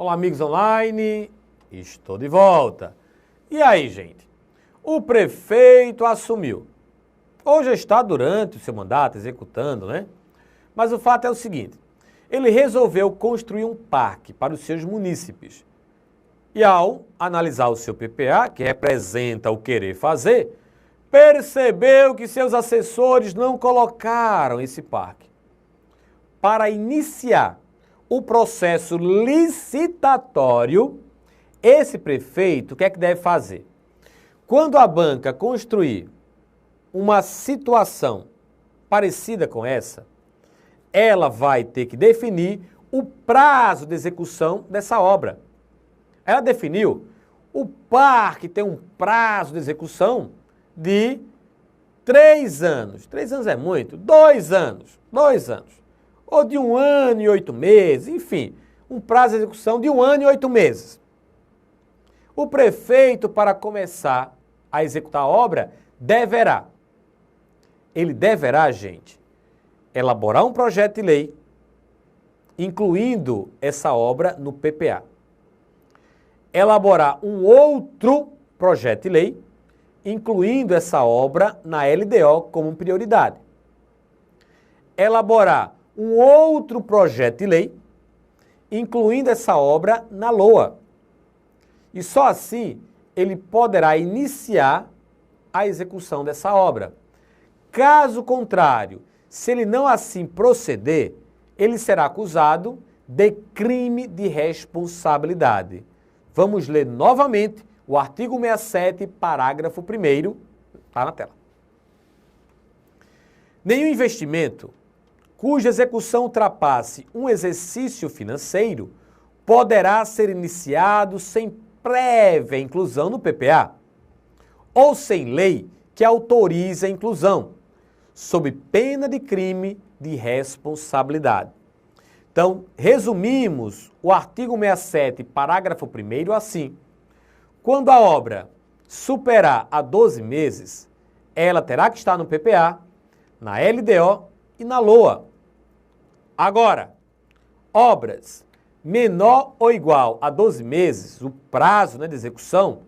Olá, amigos online, estou de volta. E aí, gente? O prefeito assumiu. Ou já está durante o seu mandato executando, né? Mas o fato é o seguinte, ele resolveu construir um parque para os seus munícipes. E ao analisar o seu PPA, que representa o querer fazer, percebeu que seus assessores não colocaram esse parque. Para iniciar o processo licitatório, esse prefeito, o que é que deve fazer? Quando a banca construir uma situação parecida com essa, ela vai ter que definir o prazo de execução dessa obra. Ela definiu, o parque tem um prazo de execução de 3 anos. 3 anos é muito? 2 anos. 2 anos. Ou de 1 ano e 8 meses, enfim, um prazo de execução de 1 ano e 8 meses. O prefeito, para começar a executar a obra, ele deverá, gente, elaborar um projeto de lei, incluindo essa obra no PPA. Elaborar um outro projeto de lei, incluindo essa obra na LDO como prioridade. Elaborar um outro projeto de lei, incluindo essa obra na LOA. E só assim ele poderá iniciar a execução dessa obra. Caso contrário, se ele não assim proceder, ele será acusado de crime de responsabilidade. Vamos ler novamente o artigo 67, parágrafo 1º, está na tela. Nenhum investimento cuja execução ultrapasse um exercício financeiro poderá ser iniciado sem prévia inclusão no PPA ou sem lei que autorize a inclusão, sob pena de crime de responsabilidade. Então, resumimos o artigo 67, parágrafo 1º assim. Quando a obra superar a 12 meses, ela terá que estar no PPA, na LDO e na LOA. Agora, obras menor ou igual a 12 meses, o prazo de execução,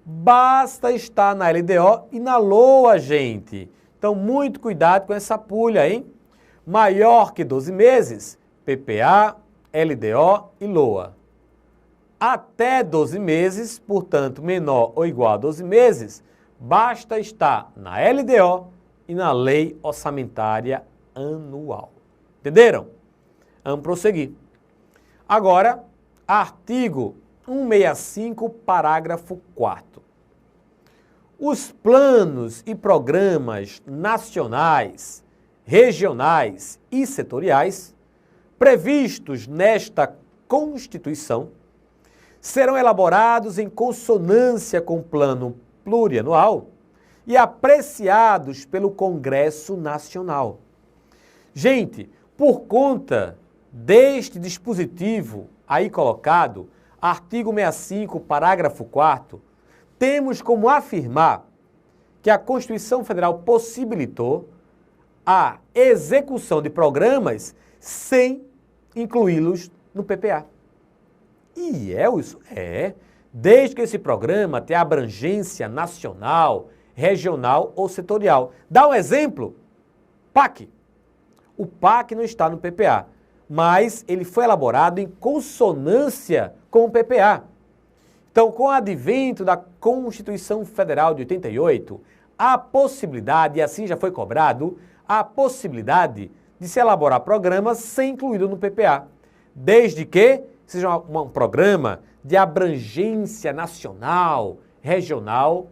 basta estar na LDO e na LOA, gente. Então, muito cuidado com essa pulha, hein? Maior que 12 meses, PPA, LDO e LOA. Até 12 meses, portanto, menor ou igual a 12 meses, basta estar na LDO e na Lei Orçamentária Anual. Entenderam? Vamos prosseguir. Agora, artigo 165, parágrafo 4º. Os planos e programas nacionais, regionais e setoriais previstos nesta Constituição serão elaborados em consonância com o plano plurianual e apreciados pelo Congresso Nacional. Gente, por conta deste dispositivo aí colocado, artigo 65, parágrafo 4º, temos como afirmar que a Constituição Federal possibilitou a execução de programas sem incluí-los no PPA. E isso é, desde que esse programa tenha abrangência nacional, regional ou setorial. Dá um exemplo? PAC. O PAC não está no PPA, mas ele foi elaborado em consonância com o PPA. Então, com o advento da Constituição Federal de 88, há a possibilidade, e assim já foi cobrado, a possibilidade de se elaborar programas sem incluído no PPA, desde que seja um programa de abrangência nacional, regional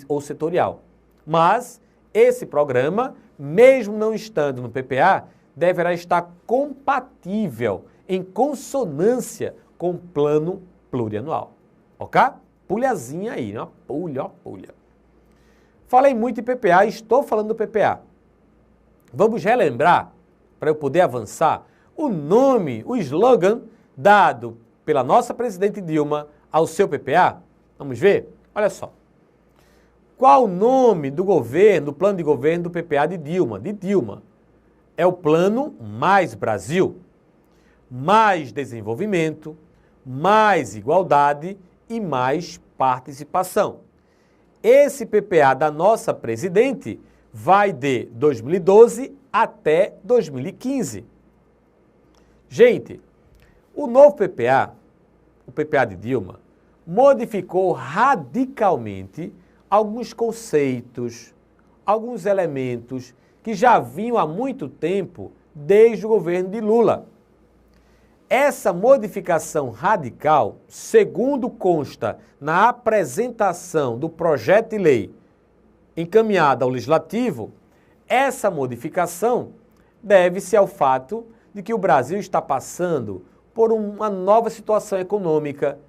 ou setorial. Mas esse programa, mesmo não estando no PPA, deverá estar compatível, em consonância com o plano plurianual. Ok? Pulhazinha aí, né? Pulha. Falei muito em PPA, estou falando do PPA. Vamos relembrar, para eu poder avançar, o nome, o slogan dado pela nossa presidente Dilma ao seu PPA? Vamos ver? Olha só. Qual o nome do governo, do plano de governo do PPA de Dilma? De Dilma. É o plano Mais Brasil. Mais desenvolvimento, mais igualdade e mais participação. Esse PPA da nossa presidente vai de 2012 até 2015. Gente, o novo PPA, o PPA de Dilma, modificou radicalmente alguns conceitos, alguns elementos que já vinham há muito tempo desde o governo de Lula. Essa modificação radical, segundo consta na apresentação do projeto de lei encaminhada ao Legislativo, essa modificação deve-se ao fato de que o Brasil está passando por uma nova situação econômica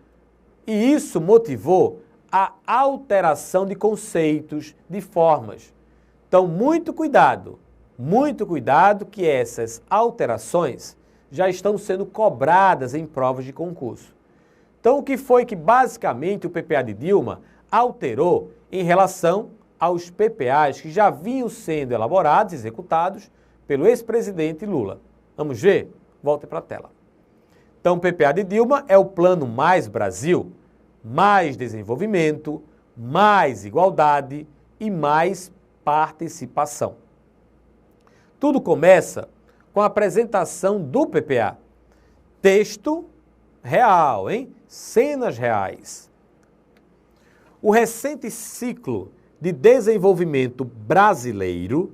e isso motivou a alteração de conceitos, de formas. Então, muito cuidado que essas alterações já estão sendo cobradas em provas de concurso. Então, o que foi que basicamente o PPA de Dilma alterou em relação aos PPAs que já vinham sendo elaborados, executados pelo ex-presidente Lula? Vamos ver? Volte para a tela. Então, o PPA de Dilma é o Plano Mais Brasil, mais desenvolvimento, mais igualdade e mais participação. Tudo começa com a apresentação do PPA. Texto real, hein? Cenas reais. O recente ciclo de desenvolvimento brasileiro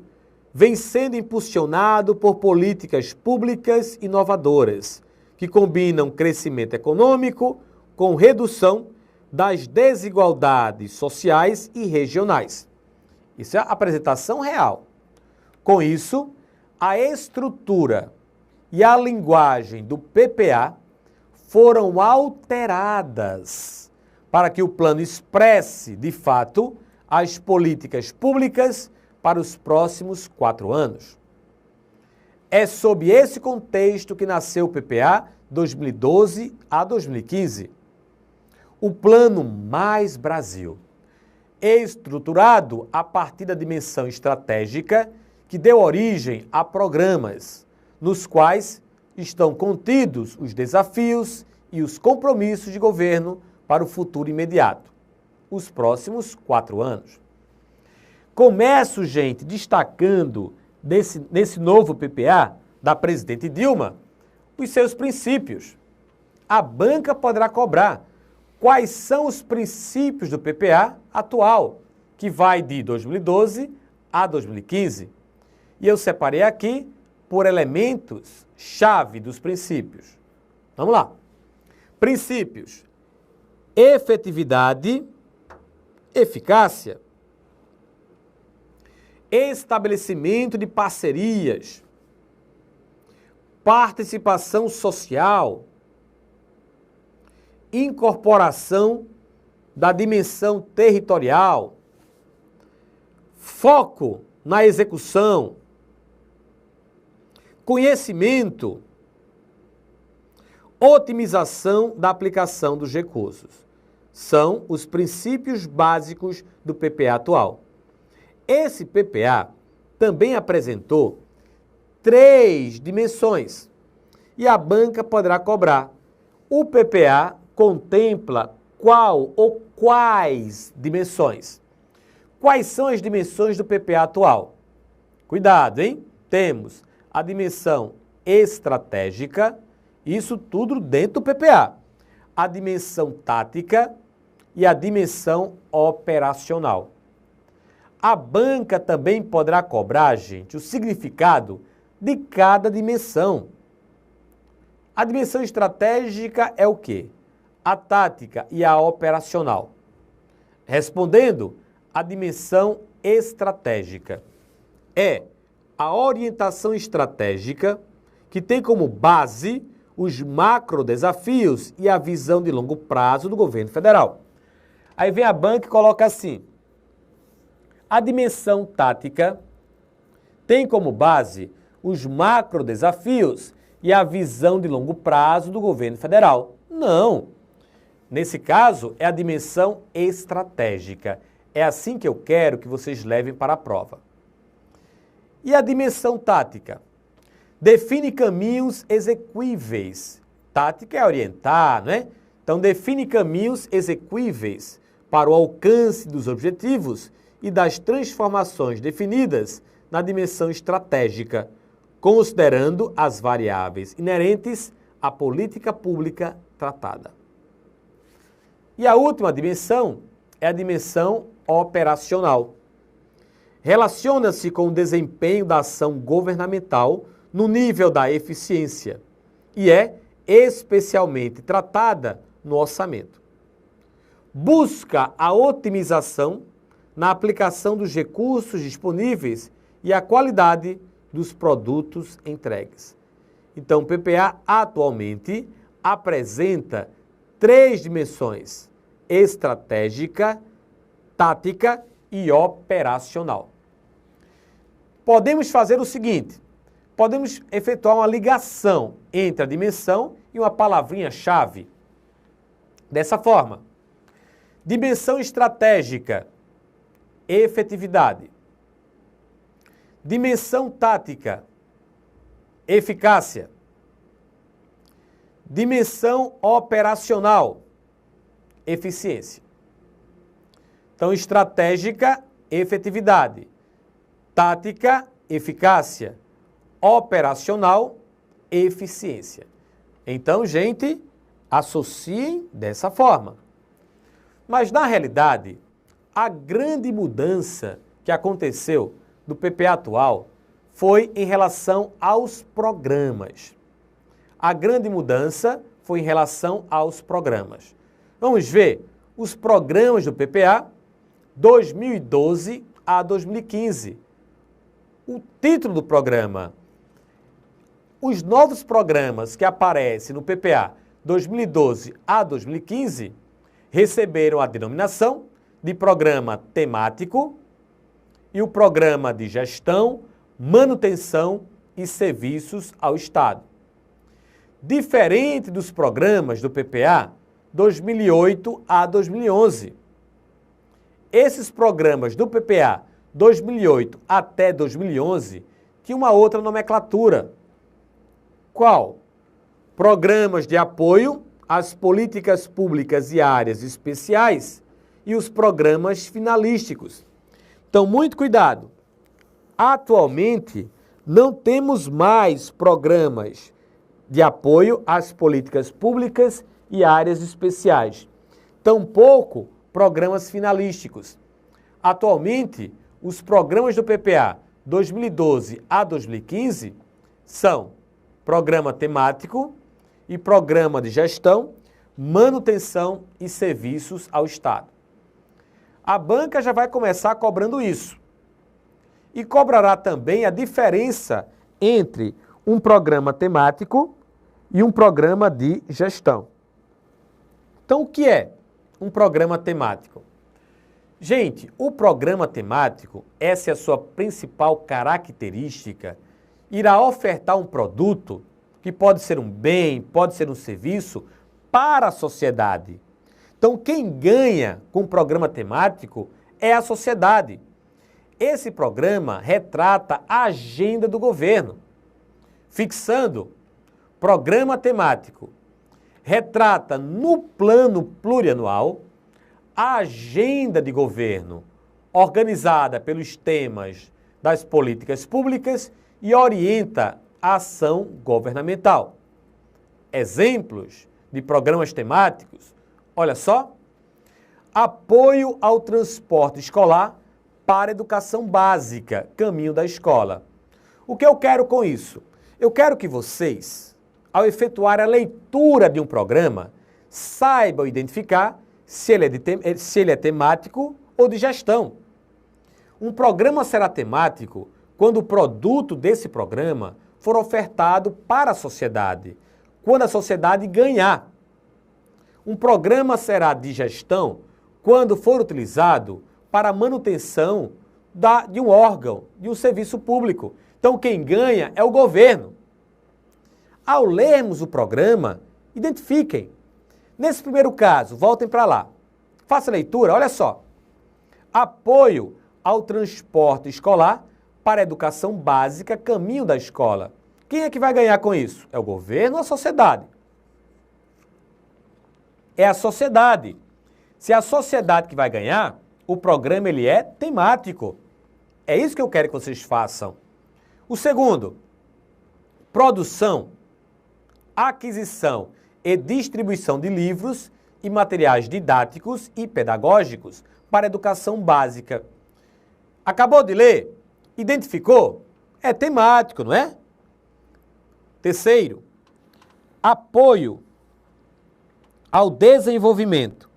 vem sendo impulsionado por políticas públicas inovadoras, que combinam crescimento econômico com redução das desigualdades sociais e regionais. Isso é a apresentação real. Com isso, a estrutura e a linguagem do PPA foram alteradas para que o plano expresse, de fato, as políticas públicas para os próximos 4 anos. É sob esse contexto que nasceu o PPA 2012 a 2015. O Plano Mais Brasil, estruturado a partir da dimensão estratégica que deu origem a programas, nos quais estão contidos os desafios e os compromissos de governo para o futuro imediato, os próximos 4 anos. Começo, gente, destacando nesse novo PPA da presidente Dilma os seus princípios. A banca poderá cobrar. Quais são os princípios do PPA atual, que vai de 2012 a 2015? E eu separei aqui por elementos-chave dos princípios. Vamos lá. Princípios: efetividade, eficácia, estabelecimento de parcerias, participação social, incorporação da dimensão territorial, foco na execução, conhecimento, otimização da aplicação dos recursos. São os princípios básicos do PPA atual. Esse PPA também apresentou 3 dimensões e a banca poderá cobrar. O PPA contempla qual ou quais dimensões? Quais são as dimensões do PPA atual? Cuidado, hein? Temos a dimensão estratégica, isso tudo dentro do PPA. A dimensão tática e a dimensão operacional. A banca também poderá cobrar, gente, o significado de cada dimensão. A dimensão estratégica é o quê? A tática e a operacional. Respondendo, a dimensão estratégica é a orientação estratégica que tem como base os macrodesafios e a visão de longo prazo do governo federal. Aí vem a banca e coloca assim: a dimensão tática tem como base os macrodesafios e a visão de longo prazo do governo federal. Não. Nesse caso, é a dimensão estratégica. É assim que eu quero que vocês levem para a prova. E a dimensão tática? Define caminhos execuíveis Tática é orientar, não é? Então, define caminhos execuíveis para o alcance dos objetivos e das transformações definidas na dimensão estratégica, considerando as variáveis inerentes à política pública tratada. E a última dimensão é a dimensão operacional. Relaciona-se com o desempenho da ação governamental no nível da eficiência e é especialmente tratada no orçamento. Busca a otimização na aplicação dos recursos disponíveis e a qualidade dos produtos entregues. Então, o PPA atualmente apresenta 3 dimensões: estratégica, tática e operacional. Podemos fazer o seguinte: podemos efetuar uma ligação entre a dimensão e uma palavrinha-chave. Dessa forma, dimensão estratégica, efetividade. Dimensão tática, eficácia. Dimensão operacional, eficiência. Então, estratégica, efetividade. Tática, eficácia. Operacional, eficiência. Então, gente, associem dessa forma. Mas, na realidade, a grande mudança que aconteceu do PPA atual foi em relação aos programas. A grande mudança foi em relação aos programas. Vamos ver os programas do PPA 2012 a 2015. O título do programa: os novos programas que aparecem no PPA 2012 a 2015 receberam a denominação de programa temático e o programa de gestão, manutenção e serviços ao Estado. Diferente dos programas do PPA 2008 a 2011. Esses programas do PPA 2008 até 2011 tinham uma outra nomenclatura. Qual? Programas de apoio às políticas públicas e áreas especiais e os programas finalísticos. Então, muito cuidado. Atualmente, não temos mais programas de apoio às políticas públicas e áreas especiais. Tampouco programas finalísticos. Atualmente, os programas do PPA 2012 a 2015 são programa temático e programa de gestão, manutenção e serviços ao Estado. A banca já vai começar cobrando isso. E cobrará também a diferença entre um programa temático e um programa de gestão. Então, o que é um programa temático? Gente, o programa temático, essa é a sua principal característica, irá ofertar um produto que pode ser um bem, pode ser um serviço para a sociedade. Então, quem ganha com o programa temático é a sociedade. Esse programa retrata a agenda do governo, fixando programa temático. Retrata no plano plurianual a agenda de governo, organizada pelos temas das políticas públicas e orienta a ação governamental. Exemplos de programas temáticos: olha só, apoio ao transporte escolar para a educação básica, caminho da escola. O que eu quero com isso? Eu quero que vocês, ao efetuar a leitura de um programa, saibam identificar se ele é temático ou de gestão. Um programa será temático quando o produto desse programa for ofertado para a sociedade, quando a sociedade ganhar. Um programa será de gestão quando for utilizado para a manutenção de um órgão, de um serviço público. Então, quem ganha é o governo. Ao lermos o programa, identifiquem. Nesse primeiro caso, voltem para lá. Faça a leitura, olha só. Apoio ao transporte escolar para a educação básica, caminho da escola. Quem é que vai ganhar com isso? É o governo ou a sociedade? é a sociedade. Se é a sociedade que vai ganhar, o programa ele é temático. É isso que eu quero que vocês façam. O segundo, produção, aquisição e distribuição de livros e materiais didáticos e pedagógicos para a educação básica. Acabou de ler? Identificou? É temático, não é? Terceiro, apoio ao desenvolvimento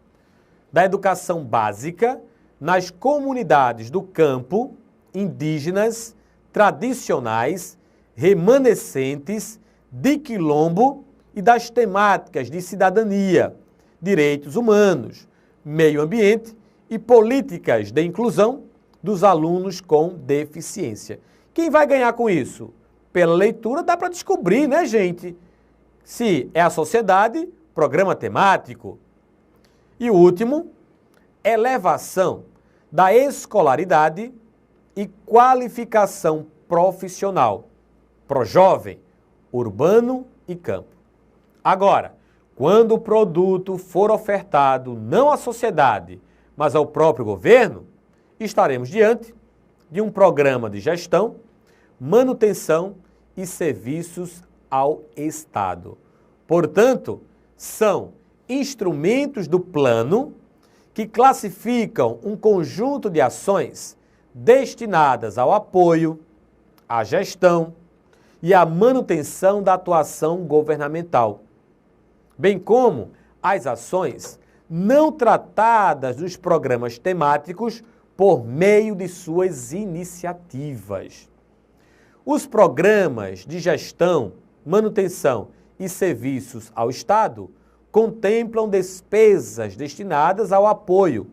da educação básica nas comunidades do campo, indígenas, tradicionais, remanescentes, de quilombo e das temáticas de cidadania, direitos humanos, meio ambiente e políticas de inclusão dos alunos com deficiência. Quem vai ganhar com isso? Pela leitura dá para descobrir, né, gente? Se é a sociedade, programa temático. E o último, elevação da escolaridade e qualificação profissional, pró-jovem, urbano e campo. Agora, quando o produto for ofertado não à sociedade, mas ao próprio governo, estaremos diante de um programa de gestão, manutenção e serviços ao Estado. Portanto, são instrumentos do plano que classificam um conjunto de ações destinadas ao apoio, à gestão e à manutenção da atuação governamental, bem como as ações não tratadas dos programas temáticos por meio de suas iniciativas. Os programas de gestão, manutenção e serviços ao Estado contemplam despesas destinadas ao apoio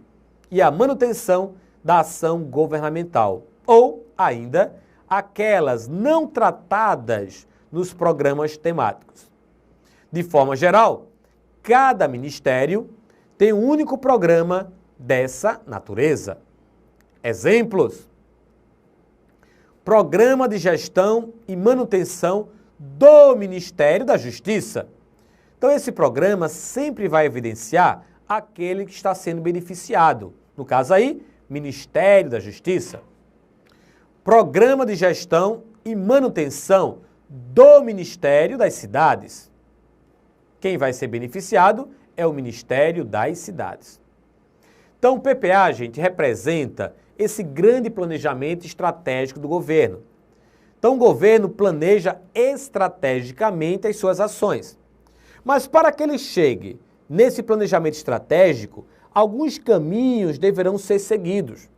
e à manutenção da ação governamental, ou ainda aquelas não tratadas nos programas temáticos. De forma geral, cada ministério tem um único programa dessa natureza. Exemplos: Programa de Gestão e Manutenção do Ministério da Justiça. Então, esse programa sempre vai evidenciar aquele que está sendo beneficiado. No caso aí, Ministério da Justiça. Programa de Gestão e Manutenção do Ministério das Cidades. Quem vai ser beneficiado é o Ministério das Cidades. Então, o PPA, gente, representa esse grande planejamento estratégico do governo. Então, o governo planeja estrategicamente as suas ações. Mas para que ele chegue nesse planejamento estratégico, alguns caminhos deverão ser seguidos.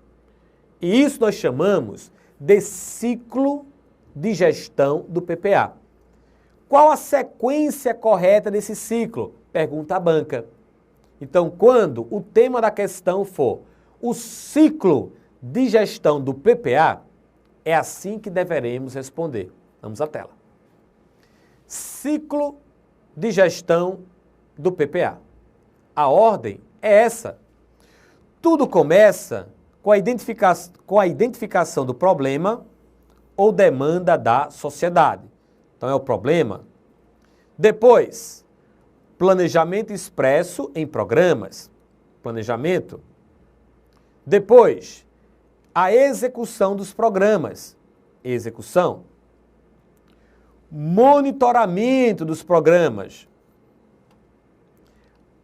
E isso nós chamamos de ciclo de gestão do PPA. Qual a sequência correta desse ciclo? Pergunta a banca. Então, quando o tema da questão for o ciclo de gestão do PPA, é assim que deveremos responder. Vamos à tela. Ciclo de gestão do PPA. A ordem é essa. Tudo começa com a identificação do problema ou demanda da sociedade. Então, é o problema. Depois, planejamento expresso em programas. Planejamento. Depois, a execução dos programas. Execução. Monitoramento dos programas.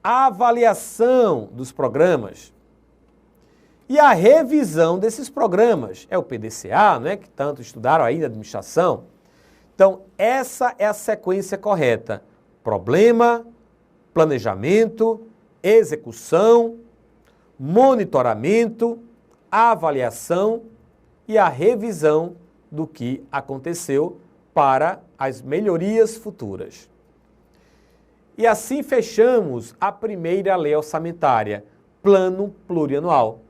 Avaliação dos programas. E a revisão desses programas. É o PDCA, né, que tanto estudaram aí na administração. Então, essa é a sequência correta. Problema, planejamento, execução, monitoramento, avaliação e a revisão do que aconteceu para as melhorias futuras. E assim fechamos a primeira lei orçamentária, Plano Plurianual,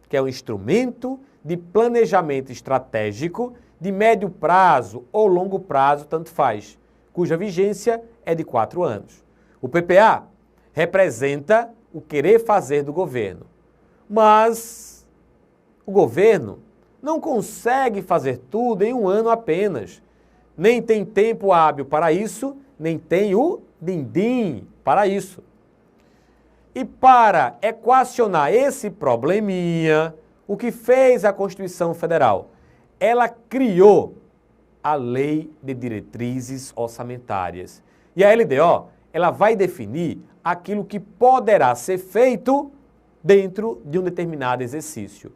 que é um instrumento de planejamento estratégico de médio prazo ou longo prazo, tanto faz, cuja vigência é de 4 anos. O PPA representa o querer fazer do governo, mas o governo não consegue fazer tudo em um ano apenas. Nem tem tempo hábil para isso, nem tem o din-din para isso. E para equacionar esse probleminha, o que fez a Constituição Federal? Ela criou a Lei de Diretrizes Orçamentárias. E a LDO, ela vai definir aquilo que poderá ser feito dentro de um determinado exercício.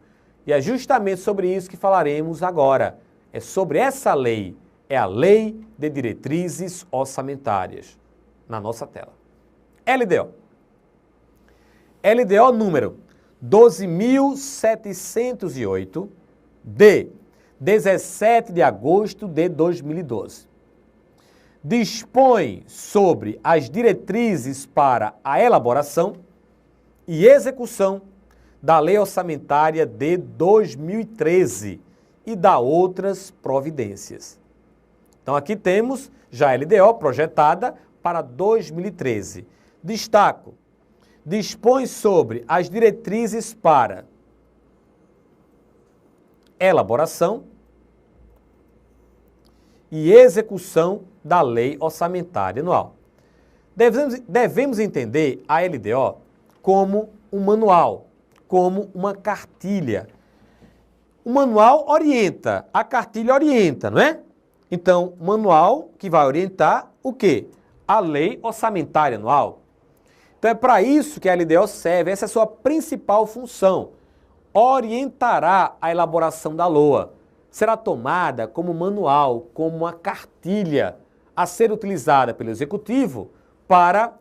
E é justamente sobre isso que falaremos agora. É sobre essa lei, é a Lei de Diretrizes Orçamentárias, na nossa tela. LDO. LDO número 12.708, de 17 de agosto de 2012. Dispõe sobre as diretrizes para a elaboração e execução da Lei Orçamentária de 2013 e da outras providências. Então aqui temos já a LDO projetada para 2013. Destaco: dispõe sobre as diretrizes para elaboração e execução da Lei Orçamentária Anual. Devemos entender a LDO como um manual, como uma cartilha. O manual orienta, a cartilha orienta, não é? Então, o manual que vai orientar o quê? A Lei Orçamentária Anual. Então é para isso que a LDO serve, essa é a sua principal função. Orientará a elaboração da LOA. Será tomada como manual, como uma cartilha a ser utilizada pelo Executivo para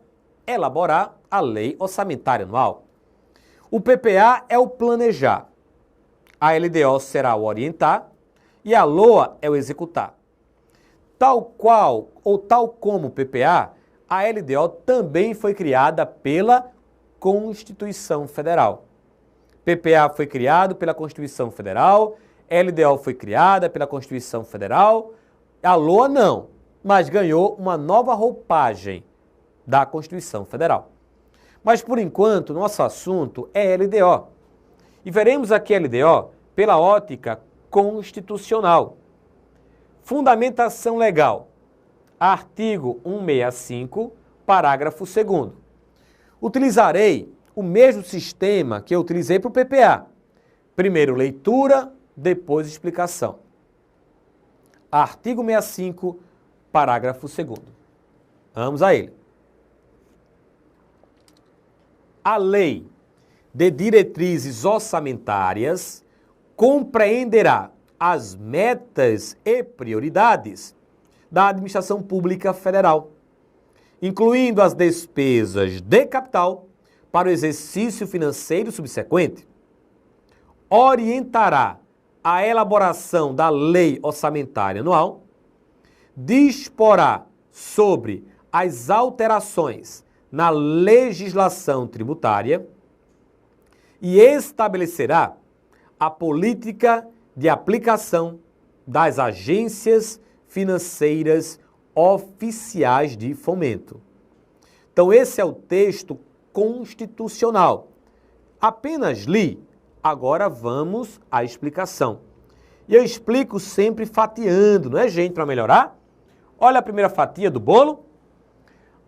elaborar a Lei Orçamentária Anual. O PPA é o planejar, a LDO será o orientar e a LOA é o executar. Tal qual ou tal como o PPA, a LDO também foi criada pela Constituição Federal. PPA foi criado pela Constituição Federal, LDO foi criada pela Constituição Federal, a LOA não, mas ganhou uma nova roupagem da Constituição Federal. Mas, por enquanto, nosso assunto é LDO. E veremos aqui a LDO pela ótica constitucional. Fundamentação legal. Artigo 165, parágrafo 2º. Utilizarei o mesmo sistema que eu utilizei para o PPA. Primeiro leitura, depois explicação. Artigo 65, parágrafo 2º. Vamos a ele. A Lei de Diretrizes Orçamentárias compreenderá as metas e prioridades da Administração Pública Federal, incluindo as despesas de capital para o exercício financeiro subsequente. Orientará a elaboração da Lei Orçamentária Anual, disporá sobre as alterações na legislação tributária e estabelecerá a política de aplicação das agências financeiras oficiais de fomento. Então, esse é o texto constitucional. Apenas li, agora vamos à explicação. E eu explico sempre fatiando, não é, gente, para melhorar? Olha a primeira fatia do bolo.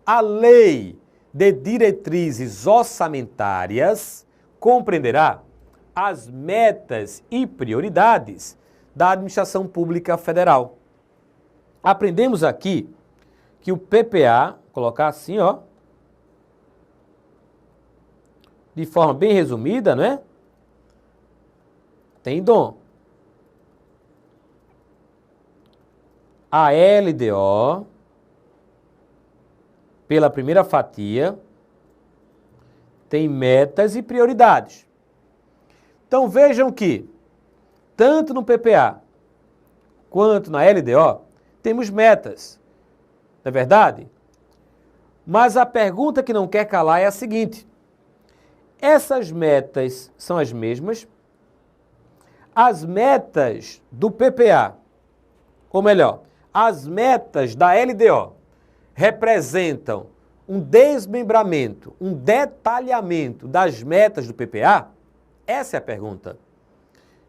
A Lei de Diretrizes Orçamentárias compreenderá as metas e prioridades da Administração Pública Federal. Aprendemos aqui que o PPA, vou colocar assim, ó, de forma bem resumida, não é? Tem dom. A LDO, pela primeira fatia, tem metas e prioridades. Então vejam que, tanto no PPA quanto na LDO, temos metas, não é verdade? Mas a pergunta que não quer calar é a seguinte: essas metas são as mesmas? As metas do PPA, ou melhor, as metas da LDO, representam um desmembramento, um detalhamento das metas do PPA? Essa é a pergunta.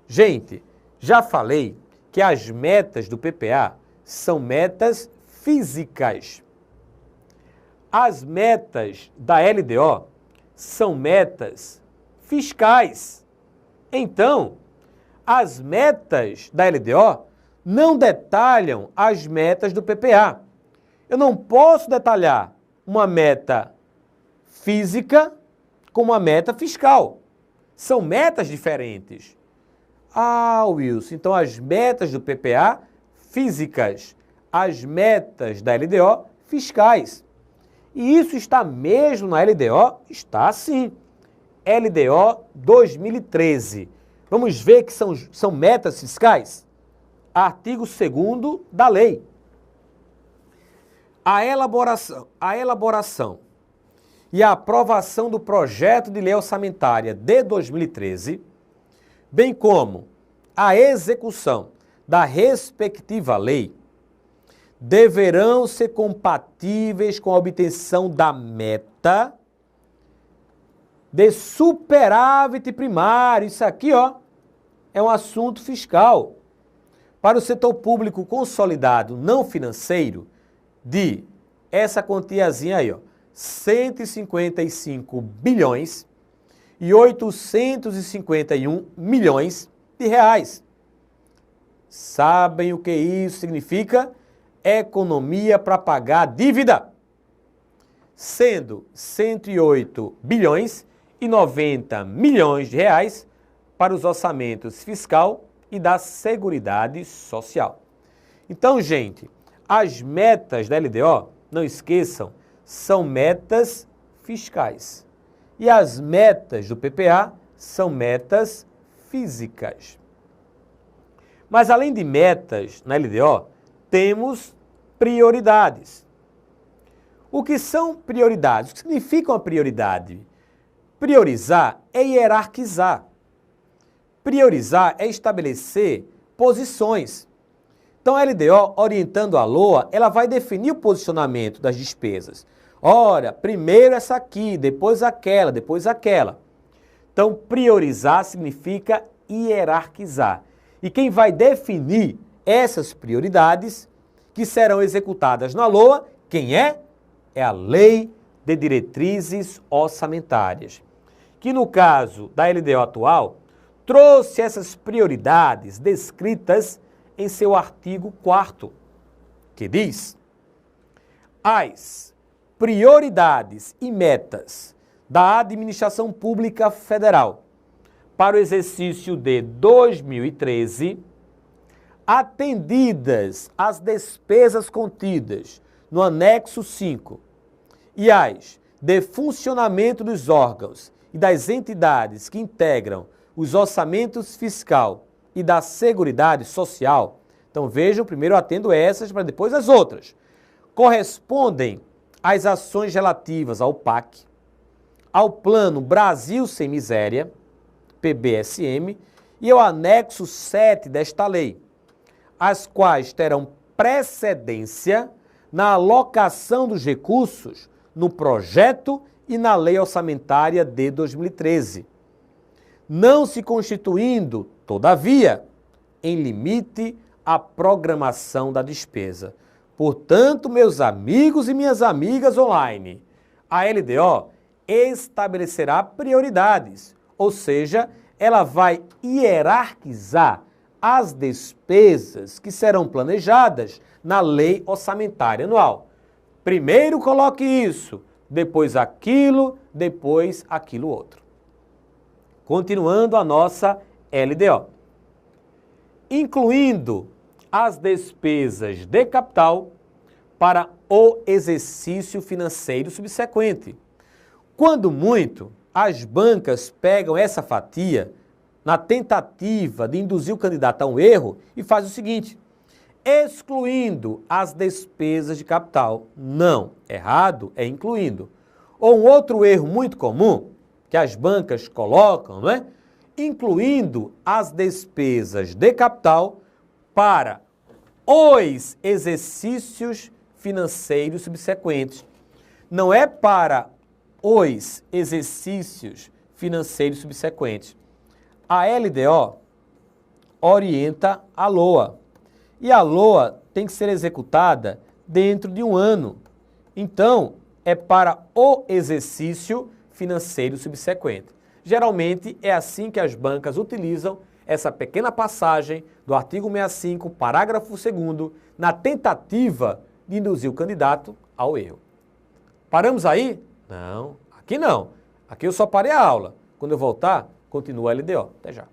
Gente, já falei que as metas do PPA são metas físicas. As metas da LDO são metas fiscais. Então, as metas da LDO não detalham as metas do PPA. Eu não posso detalhar uma meta física com uma meta fiscal. São metas diferentes. Ah, Wilson, então as metas do PPA físicas, as metas da LDO fiscais. E isso está mesmo na LDO? Está sim. LDO 2013. Vamos ver que são metas fiscais? Artigo 2º da lei. A elaboração e a aprovação do projeto de lei orçamentária de 2013, bem como a execução da respectiva lei, deverão ser compatíveis com a obtenção da meta de superávit primário. Isso aqui, é um assunto fiscal. Para o setor público consolidado não financeiro, de essa quantiazinha aí, 155 bilhões e 851 milhões de reais. Sabem o que isso significa? Economia para pagar a dívida, sendo 108 bilhões e 90 milhões de reais para os orçamentos fiscal e da Seguridade Social. Então, gente, as metas da LDO, não esqueçam, são metas fiscais. E as metas do PPA são metas físicas. Mas além de metas na LDO, temos prioridades. O que são prioridades? O que significa uma prioridade? Priorizar é hierarquizar. Priorizar é estabelecer posições. Então, a LDO, orientando a LOA, ela vai definir o posicionamento das despesas. Ora, primeiro essa aqui, depois aquela, depois aquela. Então, priorizar significa hierarquizar. E quem vai definir essas prioridades que serão executadas na LOA, quem é? É a Lei de Diretrizes Orçamentárias, que no caso da LDO atual, trouxe essas prioridades descritas em seu artigo 4º, que diz: as prioridades e metas da Administração Pública Federal para o exercício de 2013, atendidas as despesas contidas no anexo 5 e as de funcionamento dos órgãos e das entidades que integram os orçamentos fiscal e da Seguridade Social. Então vejam, primeiro eu atendo essas para depois as outras. Correspondem às ações relativas ao PAC, ao Plano Brasil Sem Miséria, PBSM, e ao anexo 7 desta lei, as quais terão precedência na alocação dos recursos no projeto e na lei orçamentária de 2013, não se constituindo, todavia, em limite à programação da despesa. Portanto, meus amigos e minhas amigas online, a LDO estabelecerá prioridades, ou seja, ela vai hierarquizar as despesas que serão planejadas na lei orçamentária anual. Primeiro coloque isso, depois aquilo outro. Continuando a nossa LDO. Incluindo as despesas de capital para o exercício financeiro subsequente. Quando muito, as bancas pegam essa fatia na tentativa de induzir o candidato a um erro e faz o seguinte: excluindo as despesas de capital. Não, errado é incluindo. Ou um outro erro muito comum que as bancas colocam, não é? Incluindo as despesas de capital para os exercícios financeiros subsequentes. Não é para os exercícios financeiros subsequentes. A LDO orienta a LOA. E a LOA tem que ser executada dentro de um ano. Então, é para o exercício financeiro subsequente. Geralmente é assim que as bancas utilizam essa pequena passagem do artigo 65, parágrafo 2º, na tentativa de induzir o candidato ao erro. Paramos aí? Não, aqui não. Aqui eu só parei a aula. Quando eu voltar, continua a LDO. Até já.